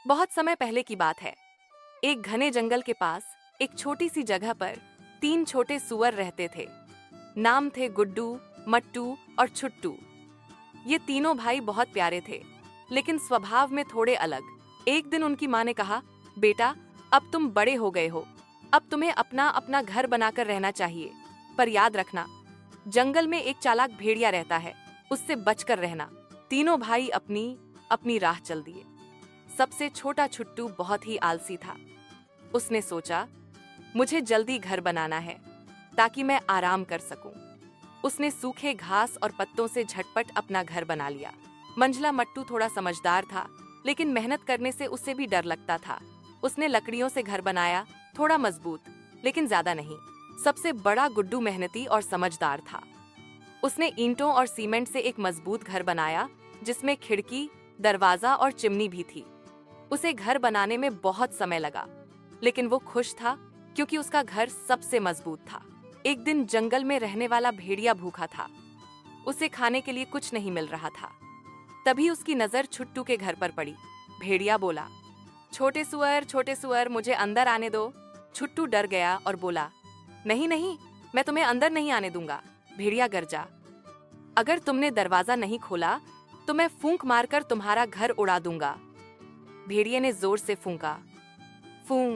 बहुत समय पहले की बात है। एक घने जंगल के पास एक छोटी सी जगह पर 3 छोटे सुअर रहते थे। नाम थे गुड्डू, मट्टू और छुट्टू। ये तीनों भाई बहुत प्यारे थे, लेकिन स्वभाव में थोड़े अलग। एक दिन उनकी माँ ने कहा, बेटा, अब तुम बड़े हो गए हो, अब तुम्हें अपना अपना घर बनाकर रहना चाहिए। पर याद रखना, जंगल में एक चालाक भेड़िया रहता है, उससे बचकर रहना। तीनों भाई अपनी अपनी राह चल दिए। सबसे छोटा छुट्टू बहुत ही आलसी था। उसने सोचा, मुझे जल्दी घर बनाना है ताकि मैं आराम कर सकूं। उसने सूखे घास और पत्तों से झटपट अपना घर बना लिया। मंझला मट्टू थोड़ा समझदार था, लेकिन मेहनत करने से उसे भी डर लगता था। उसने लकड़ियों से घर बनाया, थोड़ा मजबूत, लेकिन ज्यादा नहीं। सबसे बड़ा गुड्डू मेहनती और समझदार था। उसने ईंटों और सीमेंट से एक मजबूत घर बनाया, जिसमें खिड़की, दरवाजा और चिमनी भी थी। उसे घर बनाने में बहुत समय लगा, लेकिन वो खुश था क्योंकि उसका घर सबसे मजबूत था। एक दिन जंगल में रहने वाला भेड़िया भूखा था। उसे खाने के लिए कुछ नहीं मिल रहा था। तभी उसकी नजर छुट्टू के घर पर पड़ी। भेड़िया बोला, छोटे सुअर, मुझे अंदर आने दो। छुट्टू डर गया और बोला, नहीं नहीं, मैं तुम्हें अंदर नहीं आने दूंगा। भेड़िया गरजा, अगर तुमने दरवाजा नहीं खोला तो मैं फूंक मारकर तुम्हारा घर उड़ा दूंगा। भेड़िए ने जोर से फूंका, फूं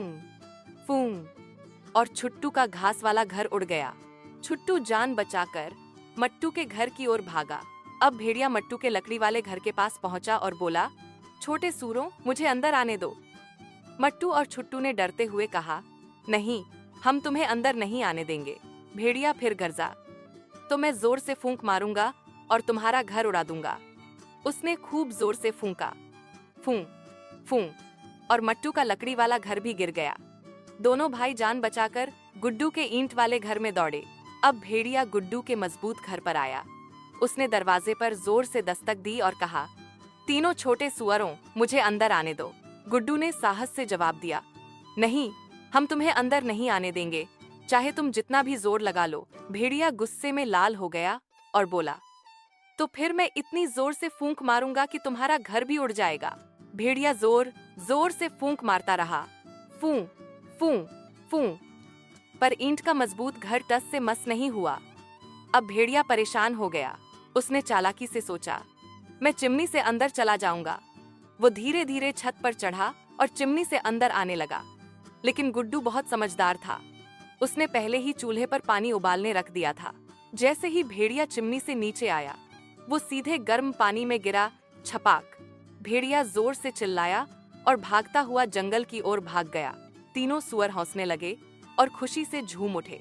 फूं, और छुट्टू का घास वाला घर उड़ गया। छुट्टू जान बचाकर मट्टू के घर की ओर भागा। अब भेड़िया मट्टू के लकड़ी वाले घर के पास पहुंचा और बोला, छोटे सूरों, मुझे अंदर आने दो। मट्टू और छुट्टू ने डरते हुए कहा, नहीं, हम तुम्हें अंदर नहीं आने देंगे। भेड़िया फिर गरजा, तो मैं जोर से फूंक मारूंगा और तुम्हारा घर उड़ा दूंगा। उसने खूब जोर से फूंका, फूं फूं, और मट्टू का लकड़ी वाला घर भी गिर गया। दोनों भाई जान बचाकर गुड्डू के ईंट वाले घर में दौड़े। अब भेड़िया गुड्डू के मजबूत घर पर आया। उसने दरवाजे पर जोर से दस्तक दी और कहा, तीनों छोटे सुअरों, मुझे अंदर आने दो। गुड्डू ने साहस से जवाब दिया, नहीं, हम तुम्हें अंदर नहीं आने देंगे, चाहे तुम जितना भी जोर लगा लो। भेड़िया गुस्से में लाल हो गया और बोला, तो फिर मैं इतनी जोर से फूंक मारूंगा कि तुम्हारा घर भी उड़ जाएगा। भेड़िया जोर जोर से फूंक मारता रहा, फूं फूं फूं, पर ईंट का मजबूत घर टस से मस नहीं हुआ। अब भेड़िया परेशान हो गया। उसने चालाकी से सोचा, मैं चिमनी से अंदर चला जाऊंगा। वो धीरे धीरे छत पर चढ़ा और चिमनी से अंदर आने लगा। लेकिन गुड्डू बहुत समझदार था। उसने पहले ही चूल्हे पर पानी उबालने रख दिया था। जैसे ही भेड़िया चिमनी से नीचे आया, वो सीधे गर्म पानी में गिरा। छपाक! भेड़िया जोर से चिल्लाया और भागता हुआ जंगल की ओर भाग गया। तीनों सुअर हंसने लगे और खुशी से झूम उठे।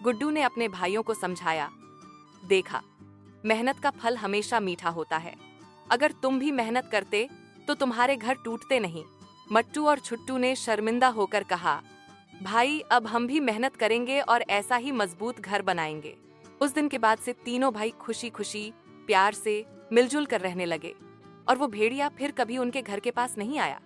गुड्डू ने अपने भाइयों को समझाया, देखा, मेहनत का फल हमेशा मीठा होता है। अगर तुम भी मेहनत करते तो तुम्हारे घर टूटते नहीं। मट्टू और छुट्टू ने शर्मिंदा होकर कहा, भाई, अब हम भी मेहनत करेंगे और ऐसा ही मजबूत घर बनाएंगे। उस दिन के बाद से तीनों भाई खुशी खुशी, प्यार से मिलजुल कर रहने लगे और वो भेड़िया फिर कभी उनके घर के पास नहीं आया।